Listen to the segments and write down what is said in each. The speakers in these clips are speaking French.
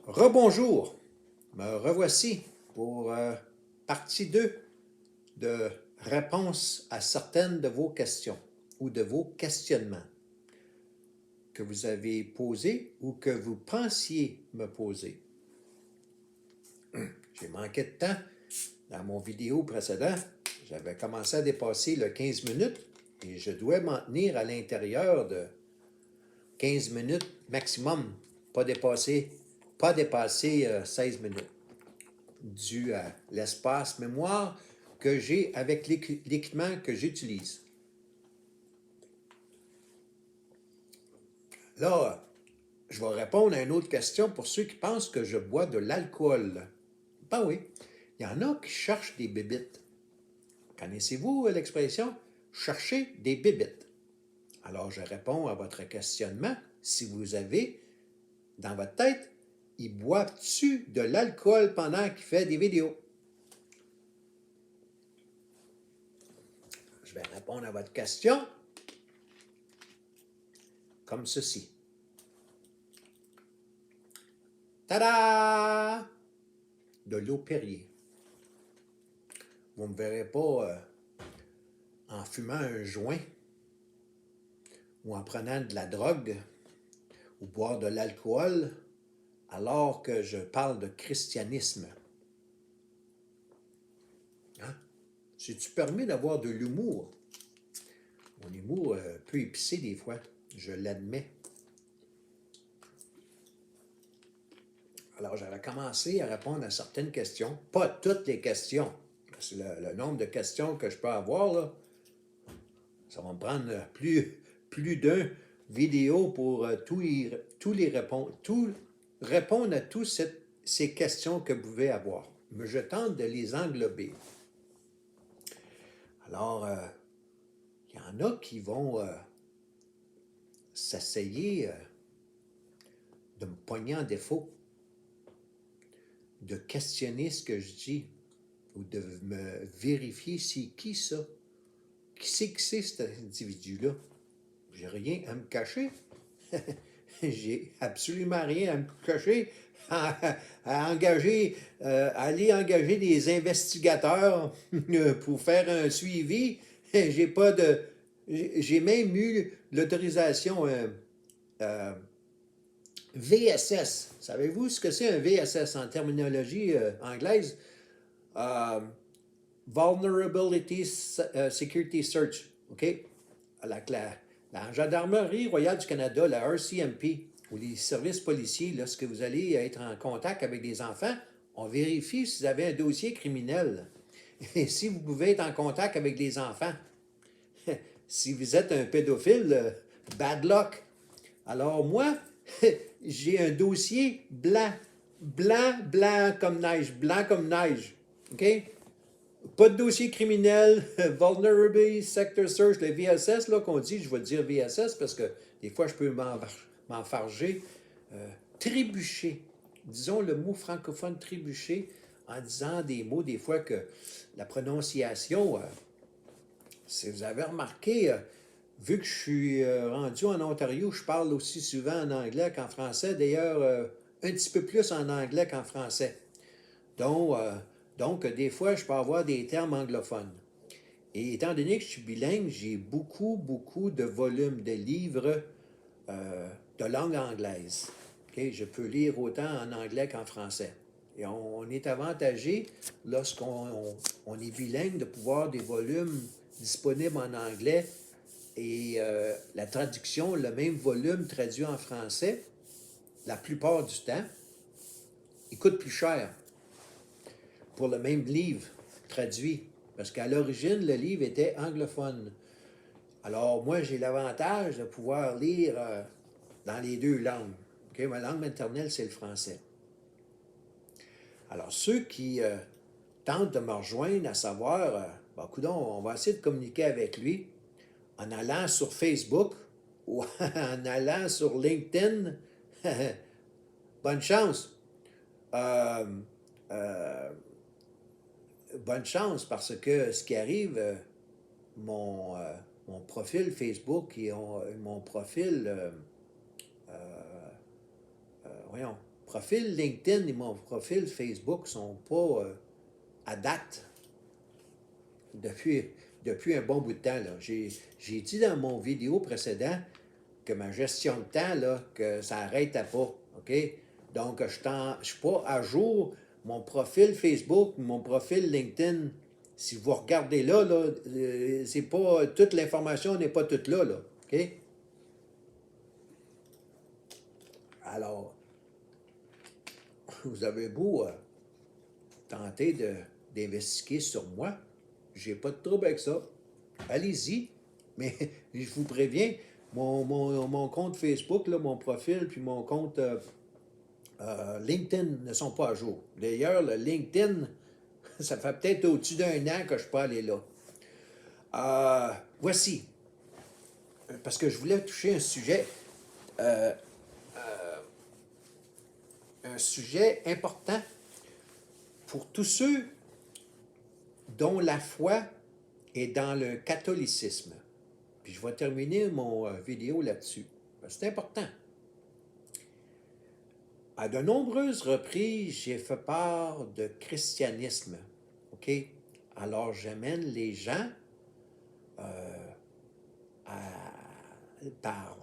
Rebonjour, me revoici pour partie 2 de réponse à certaines de vos questions ou de vos questionnements que vous avez posés ou que vous pensiez me poser. J'ai manqué de temps dans mon vidéo précédent. J'avais commencé à dépasser le 15 minutes et je dois m'en tenir à l'intérieur de 15 minutes maximum, pas dépasser 16 minutes, dû à l'espace mémoire que j'ai avec l'équipement que j'utilise. Là, je vais répondre à une autre question pour ceux qui pensent que je bois de l'alcool. Ben oui, il y en a qui cherchent des bébites. Connaissez-vous l'expression « chercher des bébites » ? Alors, je réponds à votre questionnement. Si vous avez dans votre tête, il boit-tu de l'alcool pendant qu'il fait des vidéos? Je vais répondre à votre question comme ceci. Tada! De l'eau Perrier. Vous ne me verrez pas en fumant un joint ou en prenant de la drogue ou boire de l'alcool alors que je parle de christianisme. Hein? C'est-tu permis d'avoir de l'humour? Mon humour peut épicé des fois, je l'admets. Alors, j'avais commencé à répondre à certaines questions, pas toutes les questions, parce que le nombre de questions que je peux avoir, là, ça va me prendre plus d'un vidéo pour répondre à toutes ces questions que vous pouvez avoir. Mais je tente de les englober. Alors, il y en a qui vont s'essayer de me pogner en défaut, de questionner ce que je dis, ou de me vérifier c'est qui ça? Qui c'est que c'est cet individu-là? J'ai rien à me cacher. J'ai absolument rien à me cacher. À aller engager des investigateurs pour faire un suivi. J'ai même eu l'autorisation VSS. Savez-vous ce que c'est un VSS en terminologie anglaise? Vulnerability Security Search. OK? La Gendarmerie royale du Canada, la RCMP, ou les services policiers, lorsque vous allez être en contact avec des enfants, on vérifie si vous avez un dossier criminel. Et si vous pouvez être en contact avec des enfants. Si vous êtes un pédophile, bad luck. Alors moi, j'ai un dossier blanc. Blanc comme neige. Blanc comme neige. OK? Pas de dossier criminel, Vulnerability Sector Search, le VSS, là, qu'on dit, je vais dire VSS parce que des fois, je peux m'enfarger. Trébucher. Disons le mot francophone trébucher en disant des mots, des fois, que la prononciation, si vous avez remarqué, vu que je suis rendu en Ontario, je parle aussi souvent en anglais qu'en français. D'ailleurs, un petit peu plus en anglais qu'en français. Donc, des fois, je peux avoir des termes anglophones. Et étant donné que je suis bilingue, j'ai beaucoup de volumes de livres de langue anglaise. Okay? Je peux lire autant en anglais qu'en français. Et on est avantagé, lorsqu'on est bilingue, de pouvoir des volumes disponibles en anglais et la traduction, le même volume traduit en français, la plupart du temps, il coûte plus cher pour le même livre traduit. Parce qu'à l'origine, le livre était anglophone. Alors, moi, j'ai l'avantage de pouvoir lire dans les deux langues. Okay? Ma langue maternelle, c'est le français. Alors, ceux qui tentent de me rejoindre, à savoir, coudonc, on va essayer de communiquer avec lui en allant sur Facebook ou en allant sur LinkedIn. Bonne chance. Bonne chance parce que ce qui arrive, mon profil Facebook et mon profil voyons, profil LinkedIn et mon profil Facebook ne sont pas à date depuis un bon bout de temps. Là. J'ai dit dans mon vidéo précédent que ma gestion de temps, là, que ça n'arrêtait pas. OK? Donc, je ne suis pas à jour. Mon profil Facebook, mon profil LinkedIn, si vous regardez là, c'est pas toute l'information n'est pas toute là. OK? Alors, vous avez beau tenter d'investiguer sur moi, j'ai pas de trouble avec ça. Allez-y, mais je vous préviens, mon compte Facebook, là, mon profil, puis mon compte LinkedIn ne sont pas à jour. D'ailleurs, le LinkedIn, ça fait peut-être au-dessus d'un an que je peux aller là. Voici, parce que je voulais toucher un sujet important pour tous ceux dont la foi est dans le catholicisme. Puis je vais terminer mon vidéo là-dessus. C'est important. À de nombreuses reprises, j'ai fait part de christianisme. OK? Alors, j'amène les gens par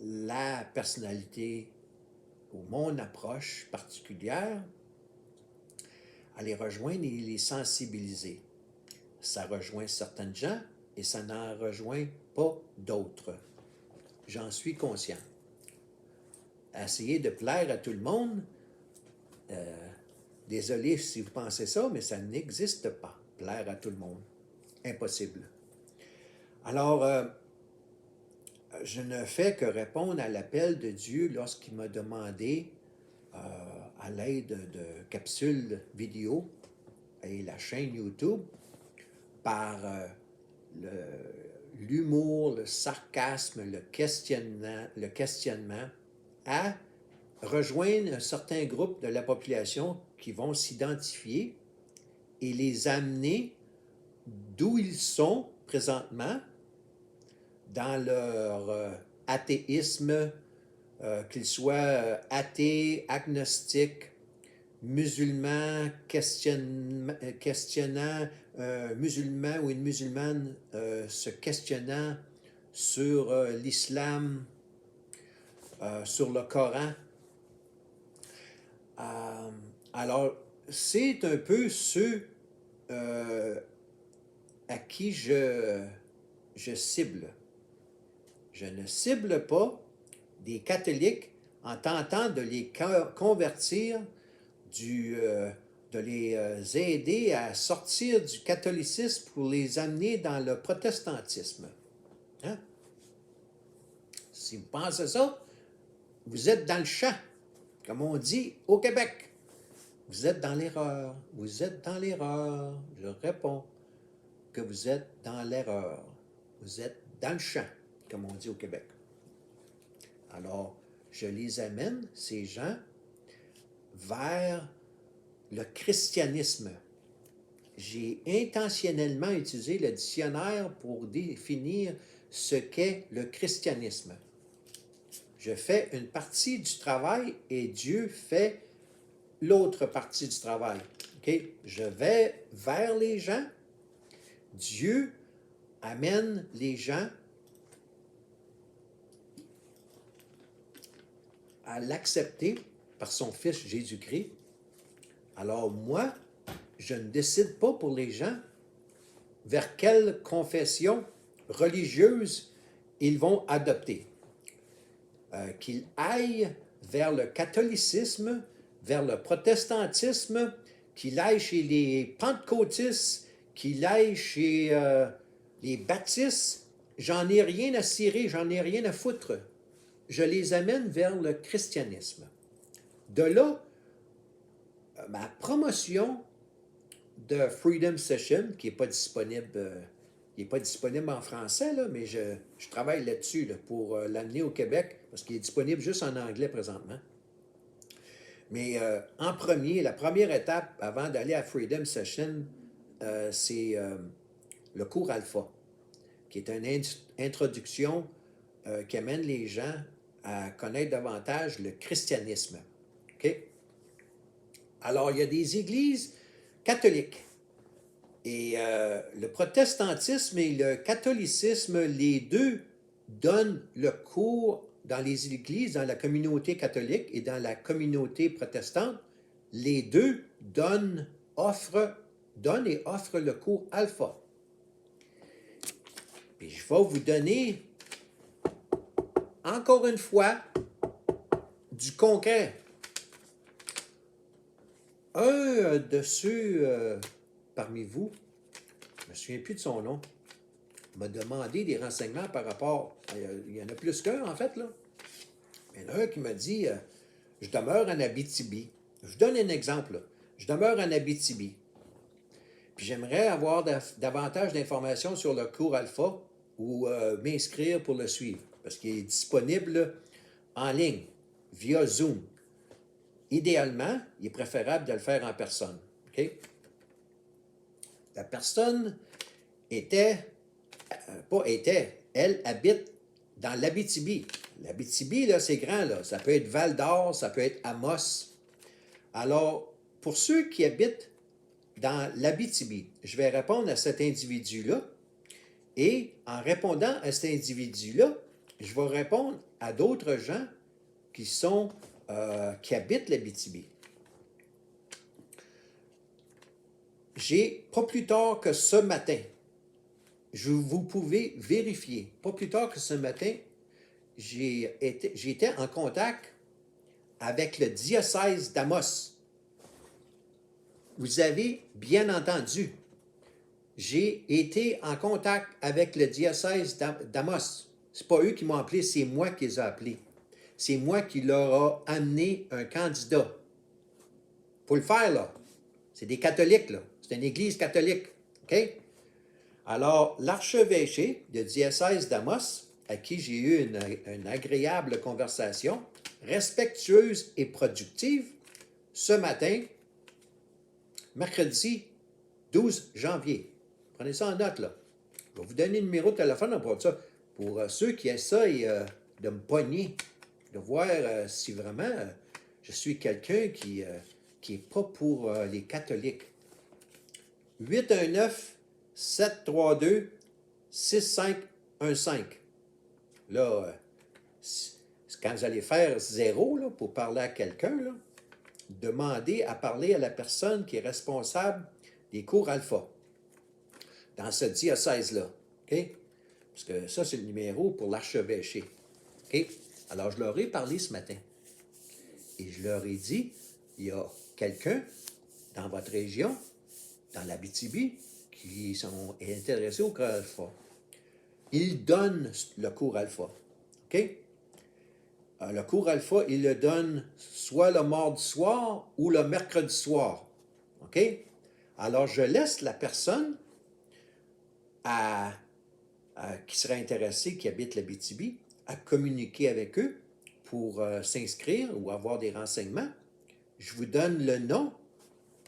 la personnalité ou mon approche particulière, à les rejoindre et les sensibiliser. Ça rejoint certaines gens et ça n'en rejoint pas d'autres. J'en suis conscient. Essayer de plaire à tout le monde, désolé si vous pensez ça, mais ça n'existe pas, plaire à tout le monde. Impossible. Alors, je ne fais que répondre à l'appel de Dieu lorsqu'il m'a demandé, à l'aide de capsules vidéo et la chaîne YouTube, par l'humour, le sarcasme, le questionnement, à rejoindre un certain groupe de la population qui vont s'identifier et les amener d'où ils sont présentement dans leur athéisme, qu'ils soient athées, agnostiques, musulmans, questionnant musulman ou une musulmane se questionnant sur l'islam, sur le Coran. Alors, c'est un peu ceux à qui je cible. Je ne cible pas des catholiques en tentant de les convertir, de les aider à sortir du catholicisme pour les amener dans le protestantisme. Hein? Si vous pensez ça, vous êtes dans le champ, comme on dit au Québec. Vous êtes dans l'erreur. Vous êtes dans l'erreur. Je réponds que vous êtes dans l'erreur. Vous êtes dans le champ, comme on dit au Québec. Alors, je les amène, ces gens, vers le christianisme. J'ai intentionnellement utilisé le dictionnaire pour définir ce qu'est le christianisme. Je fais une partie du travail et Dieu fait l'autre partie du travail. Okay? Je vais vers les gens. Dieu amène les gens à l'accepter par son Fils Jésus-Christ. Alors moi, je ne décide pas pour les gens vers quelle confession religieuse ils vont adopter. Qu'ils aillent vers le catholicisme, vers le protestantisme, qu'il aille chez les pentecôtistes, qu'il aille chez les baptistes, j'en ai rien à cirer, j'en ai rien à foutre. Je les amène vers le christianisme. De là, ma promotion de Freedom Session, qui n'est pas disponible, il n'est pas disponible en français, là, mais je travaille là-dessus là, pour l'amener au Québec, parce qu'il est disponible juste en anglais présentement. Mais en premier, la première étape avant d'aller à Freedom Session, c'est le cours Alpha, qui est une introduction qui amène les gens à connaître davantage le christianisme. OK? Alors, il y a des églises catholiques. Et le protestantisme et le catholicisme, les deux donnent le cours dans les églises, dans la communauté catholique et dans la communauté protestante. Les deux donnent et offrent le cours alpha. Puis je vais vous donner, encore une fois, du concret. Un de ceux parmi vous, je ne me souviens plus de son nom, m'a demandé des renseignements par rapport, il y en a plus qu'un en fait, là. Il y en a un qui m'a dit, je demeure en Abitibi. Je vous donne un exemple, là. Je demeure en Abitibi. Puis j'aimerais avoir davantage d'informations sur le cours alpha ou m'inscrire pour le suivre, parce qu'il est disponible en ligne, via Zoom. Idéalement, il est préférable de le faire en personne. OK? La personne elle habite dans l'Abitibi. L'Abitibi, là, c'est grand, là. Ça peut être Val-d'Or, ça peut être Amos. Alors, pour ceux qui habitent dans l'Abitibi, je vais répondre à cet individu-là. Et en répondant à cet individu-là, je vais répondre à d'autres gens qui habitent l'Abitibi. Pas plus tard que ce matin, vous pouvez vérifier, pas plus tard que ce matin, j'étais en contact avec le diocèse d'Amos. Vous avez bien entendu, j'ai été en contact avec le diocèse d'Amos. C'est pas eux qui m'ont appelé, c'est moi qui les ai appelés. C'est moi qui leur ai amené un candidat. Faut le faire, là. C'est des catholiques, là. C'est une église catholique. OK? Alors, l'archevêché de diocèse d'Amos, à qui j'ai eu une agréable conversation, respectueuse et productive, ce matin, mercredi 12 janvier. Prenez ça en note, là. Je vais vous donner le numéro de téléphone pour ça. Pour ceux qui essayent de me pogner, de voir si vraiment je suis quelqu'un qui n'est pas pour les catholiques. 819-732-6515. Là, quand vous allez faire 0 là, pour parler à quelqu'un, là, demandez à parler à la personne qui est responsable des cours alpha dans ce diocèse-là. OK? Parce que ça, c'est le numéro pour l'archevêché. OK? Alors, je leur ai parlé ce matin. Et je leur ai dit, il y a quelqu'un dans votre région, dans l'Abitibi, qui sont intéressés au cours alpha. Ils donnent le cours alpha. OK? Le cours alpha, ils le donnent soit le mardi soir ou le mercredi soir. OK? Alors, je laisse la personne qui serait intéressée, qui habite l'Abitibi, à communiquer avec eux pour s'inscrire ou avoir des renseignements. Je vous donne le nom,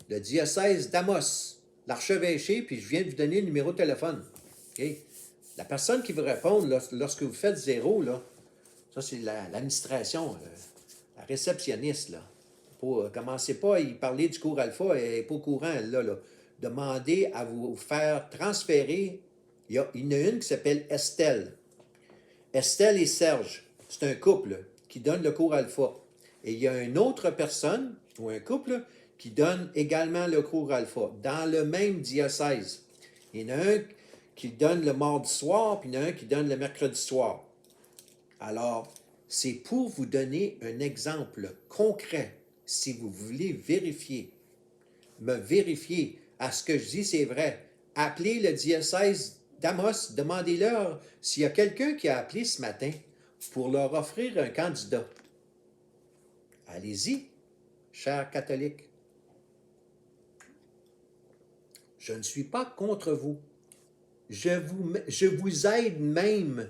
le diocèse d'Amos, l'archevêché, puis je viens de vous donner le numéro de téléphone. Okay? La personne qui vous répond, lorsque vous faites 0, là, ça c'est l'administration, la réceptionniste. Là. Commencez pas à y parler du cours alpha, elle n'est pas au courant, elle, là. Demandez à vous faire transférer. Il y en a une qui s'appelle Estelle. Estelle et Serge, c'est un couple qui donne le cours alpha. Et il y a une autre personne, ou un couple, qui donne également le cours alpha, dans le même diocèse. Il y en a un qui donne le mardi soir, puis il y en a un qui donne le mercredi soir. Alors, c'est pour vous donner un exemple concret, si vous voulez me vérifier, à ce que je dis, c'est vrai. Appelez le diocèse d'Amos, demandez-leur s'il y a quelqu'un qui a appelé ce matin pour leur offrir un candidat. Allez-y, chers catholiques. Je ne suis pas contre vous. Je vous aide même.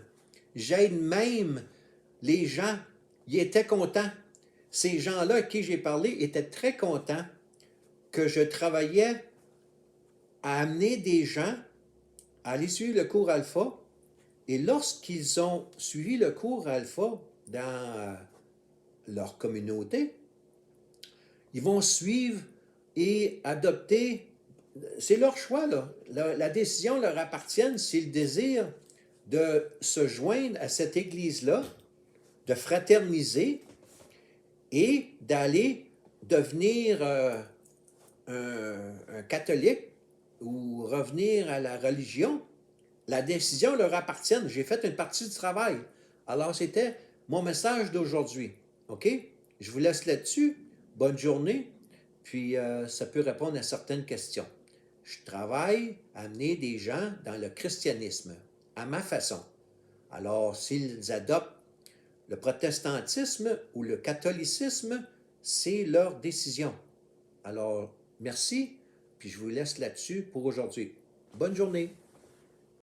J'aide même les gens. Ils étaient contents. Ces gens-là à qui j'ai parlé étaient très contents que je travaillais à amener des gens à aller suivre le cours alpha. Et lorsqu'ils ont suivi le cours alpha dans leur communauté, ils vont suivre et adopter. C'est leur choix, là. La décision leur appartient s'ils désirent de se joindre à cette Église-là, de fraterniser et d'aller devenir un catholique ou revenir à la religion. La décision leur appartient. J'ai fait une partie du travail. Alors, c'était mon message d'aujourd'hui. OK? Je vous laisse là-dessus. Bonne journée. Puis, ça peut répondre à certaines questions. Je travaille à amener des gens dans le christianisme, à ma façon. Alors, s'ils adoptent le protestantisme ou le catholicisme, c'est leur décision. Alors, merci, puis je vous laisse là-dessus pour aujourd'hui. Bonne journée.